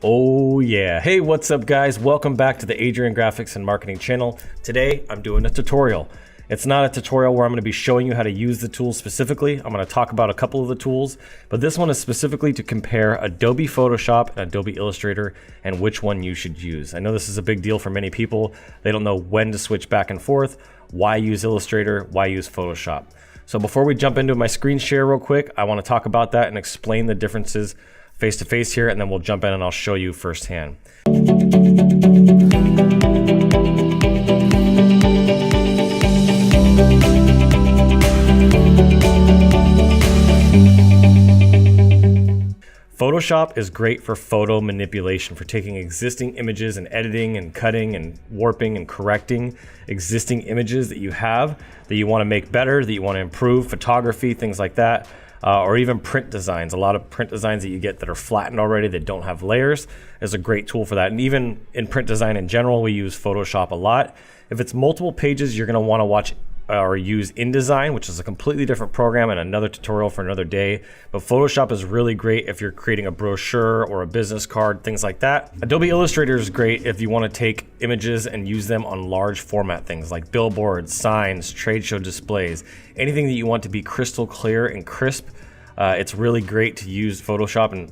Oh yeah. Hey, what's up guys? Welcome back to the Adrian Graphics and Marketing channel. Today, I'm doing a tutorial. It's not a tutorial where I'm going to be showing you how to use the tools specifically. I'm going to talk about a couple of the tools, but this one is specifically to compare Adobe Photoshop and Adobe Illustrator and which one you should use. I know this is a big deal for many people. They don't know when to switch back and forth. Why use Illustrator? Why use Photoshop? So before we jump into my screen share real quick, I want to talk about that and explain the differences face to face here, and then we'll jump in and I'll show you firsthand. Photoshop is great for photo manipulation, for taking existing images and editing and cutting and warping and correcting existing images that you have that you want to make better, that you want to improve, photography, things like that. Or even print designs. A lot of print designs that you get that are flattened already, that don't have layers, is a great tool for that. And even in print design in general, we use Photoshop a lot. If it's multiple pages, you're gonna wanna watch or use InDesign, which is a completely different program and another tutorial for another day. But Photoshop is really great if you're creating a brochure or a business card, things like that. Adobe Illustrator is great if you want to take images and use them on large format things like billboards, signs, trade show displays, anything that you want to be crystal clear and crisp. It's really great to use Photoshop and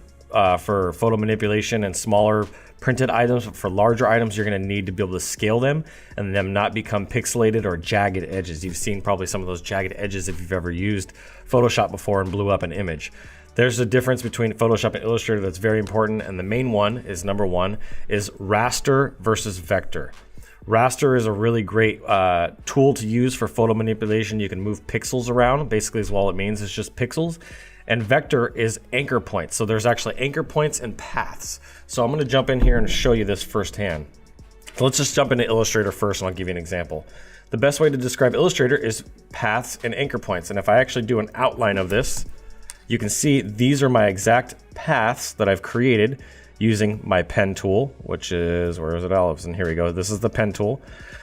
for photo manipulation and smaller printed items. But for larger items, you're going to need to be able to scale them and them not become pixelated or jagged edges. You've seen probably some of those jagged edges if you've ever used Photoshop before and blew up an image. There's a difference between Photoshop and Illustrator that's very important, and the main one is number one is raster versus vector. Raster is a really great tool to use for photo manipulation. You can move pixels around, basically is all it means, it's just pixels. And vector is anchor points. So there's actually anchor points and paths. So I'm gonna jump in here and show you this firsthand. So let's just jump into Illustrator first and I'll give you an example. The best way to describe Illustrator is paths and anchor points. And if I actually do an outline of this, you can see these are my exact paths that I've created using my pen tool, which is, where is it, Olives? And here we go, this is the pen tool.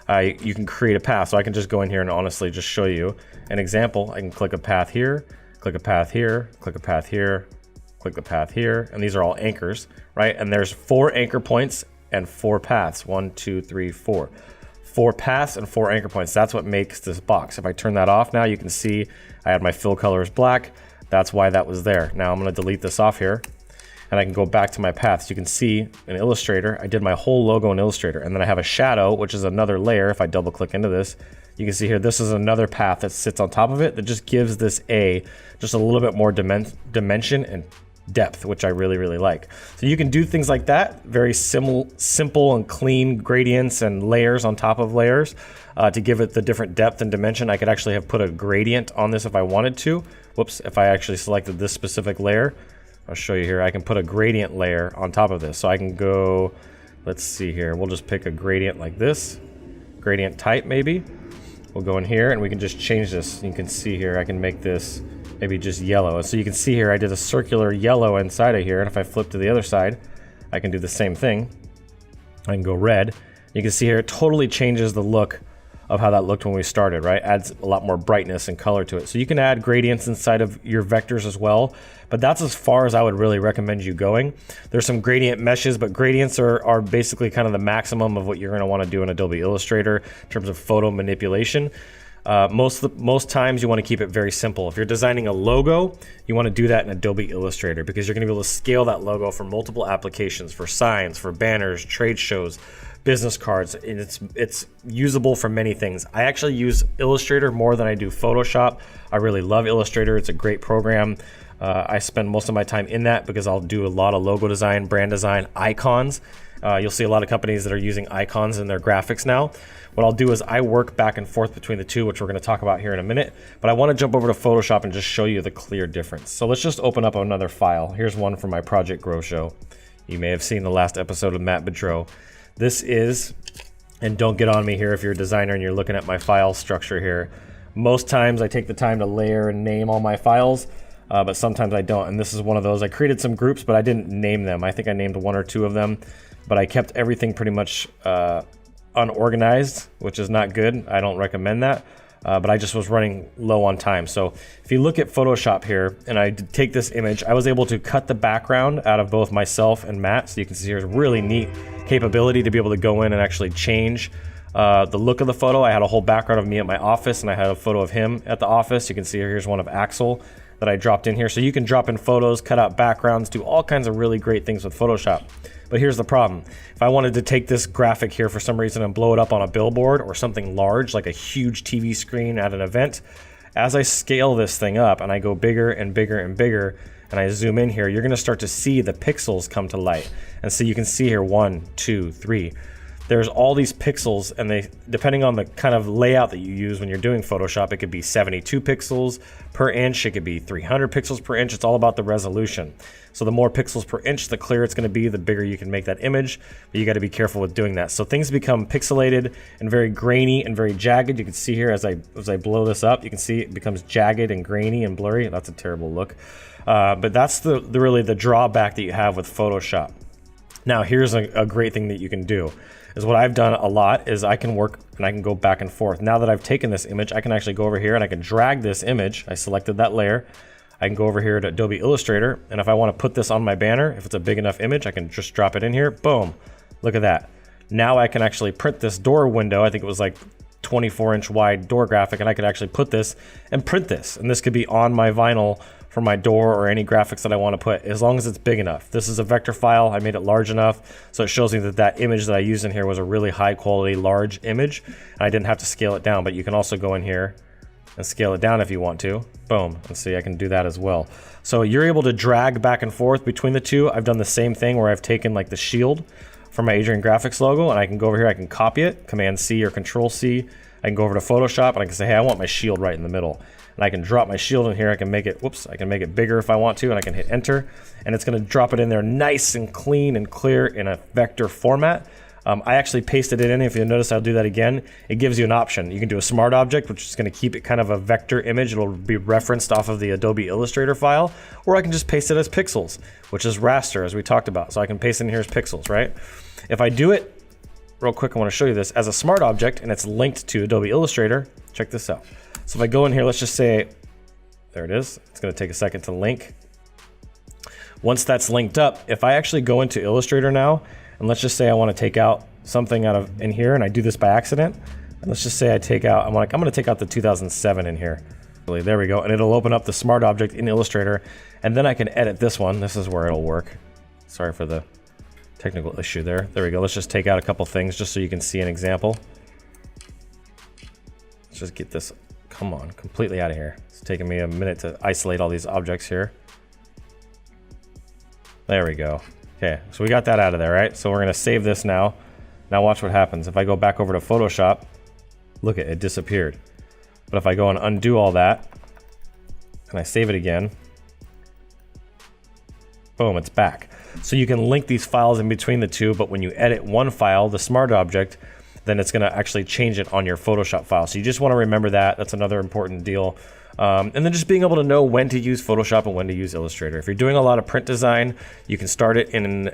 You can create a path. So I can just go in here and honestly just show you an example. I can click a path here, click a path here, click a path here, click the path here, and these are all anchors, right? And there's 4 anchor points and 4 paths. 1, 2, 3, 4. 4 paths and 4 anchor points. That's what makes this box. If I turn that off now, you can see I had my fill color is black. That's why that was there. Now I'm gonna delete this off here and I can go back to my paths. You can see in Illustrator, I did my whole logo in Illustrator, and then I have a shadow, which is another layer. If I double click into this, you can see here, this is another path that sits on top of it that just gives this just a little bit more dimension and depth, which I really, really like. So you can do things like that, very simple and clean gradients and layers on top of layers to give it the different depth and dimension. I could actually have put a gradient on this if I wanted to. Whoops, if I actually selected this specific layer, I'll show you here, I can put a gradient layer on top of this. So I can go, let's see here, we'll just pick a gradient like this, gradient type maybe. We'll go in here and we can just change this. You can see here, I can make this maybe just yellow. So you can see here, I did a circular yellow inside of here. And if I flip to the other side, I can do the same thing. I can go red. You can see here, it totally changes the look of how that looked when we started, right? Adds a lot more brightness and color to it. So you can add gradients inside of your vectors as well, but that's as far as I would really recommend you going. There's some gradient meshes, but gradients are basically kind of the maximum of what you're gonna wanna do in Adobe Illustrator in terms of photo manipulation. Most times you want to keep it very simple. If you're designing a logo, you want to do that in Adobe Illustrator because you're going to be able to scale that logo for multiple applications, for signs, for banners, trade shows, business cards, and it's usable for many things. I actually use Illustrator more than I do Photoshop. I really love Illustrator. It's a great program. I spend most of my time in that because I'll do a lot of logo design, brand design, icons. You'll see a lot of companies that are using icons in their graphics now. What I'll do is I work back and forth between the two, which we're going to talk about here in a minute, but I want to jump over to Photoshop and just show you the clear difference. So let's just open up another file. Here's one from my Project Grow show. You may have seen the last episode of Matt Bedreau. This is, and don't get on me here if you're a designer and you're looking at my file structure here. Most times I take the time to layer and name all my files, but sometimes I don't. And this is one of those. I created some groups, but I didn't name them. I think I named 1 or 2 of them, but I kept everything pretty much unorganized, which is not good. I don't recommend that. but I just was running low on time. So if you look at Photoshop here, and I take this image, I was able to cut the background out of both myself and Matt. So you can see here's a really neat capability to be able to go in and actually change the look of the photo. I had a whole background of me at my office, and I had a photo of him at the office. You can see here's one of Axel that I dropped in here. So you can drop in photos, cut out backgrounds, do all kinds of really great things with Photoshop. But here's the problem. If I wanted to take this graphic here for some reason and blow it up on a billboard or something large, like a huge TV screen at an event, as I scale this thing up and I go bigger and bigger and bigger, and I zoom in here, you're gonna start to see the pixels come to light. And so you can see here, 1, 2, 3. There's all these pixels, and they, depending on the kind of layout that you use when you're doing Photoshop, it could be 72 pixels per inch, it could be 300 pixels per inch. It's all about the resolution. So the more pixels per inch, the clearer it's going to be, the bigger you can make that image, but you got to be careful with doing that. So things become pixelated and very grainy and very jagged. You can see here as I blow this up, you can see it becomes jagged and grainy and blurry. That's a terrible look. But that's really the drawback that you have with Photoshop. Now here's a great thing that you can do. Is what I've done a lot is I can work and I can go back and forth. Now that I've taken this image, I can actually go over here and I can drag this image. I selected that layer. I can go over here to Adobe Illustrator, and if I want to put this on my banner, if it's a big enough image, I can just drop it in here. Boom. Look at that. Now I can actually print this door window. I think it was like 24-inch wide door graphic, and I could actually put this and print this. And this could be on my vinyl for my door or any graphics that I want to put, as long as it's big enough. This is a vector file. I made it large enough, so it shows me that that image that I used in here was a really high quality large image, and I didn't have to scale it down. But you can also go in here and scale it down if you want to. Boom. And see, I can do that as well. So you're able to drag back and forth between the two. I've done the same thing where I've taken like the shield from my Adrian Graphics logo, and I can go over here, I can copy it, Command C or Control C. I can go over to Photoshop and I can say, hey, I want my shield right in the middle. And I can drop my shield in here. I can make it, I can make it bigger if I want to, and I can hit enter, and it's gonna drop it in there nice and clean and clear in a vector format. I actually pasted it in. If you'll notice, I'll do that again. It gives you an option. You can do a smart object, which is gonna keep it kind of a vector image. It'll be referenced off of the Adobe Illustrator file, or I can just paste it as pixels, which is raster, as we talked about. So I can paste it in here as pixels, right? If I do it real quick, I wanna show you this as a smart object, and it's linked to Adobe Illustrator. Check this out. So if I go in here, let's just say, there it is. It's gonna take a second to link. Once that's linked up, if I actually go into Illustrator now, and let's just say I wanna take out something out of in here, and I do this by accident, and let's just say I take out, I'm gonna take out the 2007 in here. There we go, and it'll open up the smart object in Illustrator, and then I can edit this one. This is where it'll work. Sorry for the technical issue there. There we go, let's just take out a couple things just so you can see an example. Let's just get this, come on, completely out of here. It's taking me a minute to isolate all these objects here. There we go. Okay, so we got that out of there, right? So we're gonna save this now. Now watch what happens. If I go back over to Photoshop, look at it, disappeared. But if I go and undo all that, and I save it again, boom, it's back. So you can link these files in between the two, but when you edit one file, the smart object, then it's gonna actually change it on your Photoshop file. So you just wanna remember that. That's another important deal. And then just being able to know when to use Photoshop and when to use Illustrator. If you're doing a lot of print design, you can start it in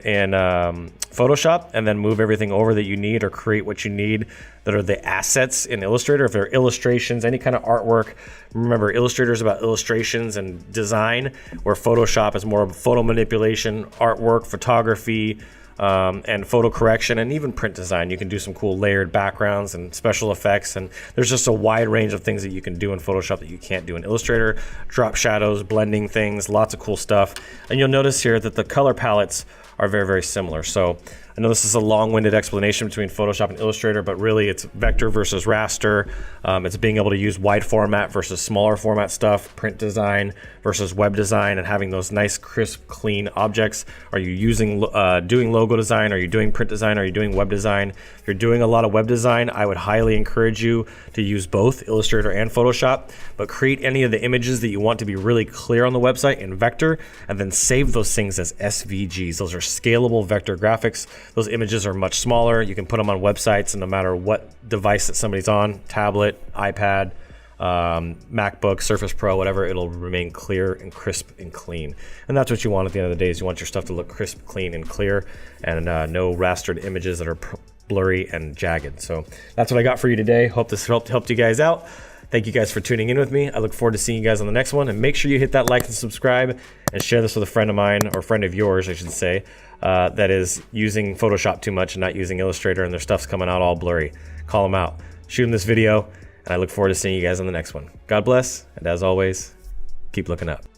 Photoshop and then move everything over that you need, or create what you need that are the assets in Illustrator. If they're illustrations, any kind of artwork, remember Illustrator is about illustrations and design, where Photoshop is more of photo manipulation, artwork, photography, and photo correction, and even print design. You can do some cool layered backgrounds and special effects, and there's just a wide range of things that you can do in Photoshop that you can't do in Illustrator. Drop shadows, blending things, lots of cool stuff. And you'll notice here that the color palettes are very, very similar. So I know this is a long-winded explanation between Photoshop and Illustrator, but really it's vector versus raster. It's being able to use wide format versus smaller format stuff, print design versus web design, and having those nice, crisp, clean objects. Are you using doing logo design? Are you doing print design? Are you doing web design? If you're doing a lot of web design, I would highly encourage you to use both Illustrator and Photoshop, but create any of the images that you want to be really clear on the website in vector, and then save those things as SVGs. Those are scalable vector graphics. Those images are much smaller. You can put them on websites, and no matter what device that somebody's on, tablet, iPad, MacBook, Surface Pro, whatever, it'll remain clear and crisp and clean. And that's what you want at the end of the day, is you want your stuff to look crisp, clean, and clear, and no rastered images that are blurry and jagged. So that's what I got for you today. Hope this helped you guys out. Thank you guys for tuning in with me. I look forward to seeing you guys on the next one. And make sure you hit that like and subscribe and share this with a friend of mine, or friend of yours, I should say, that is using Photoshop too much and not using Illustrator, and their stuff's coming out all blurry. Call them out. Shoot them this video, and I look forward to seeing you guys on the next one. God bless, and as always, keep looking up.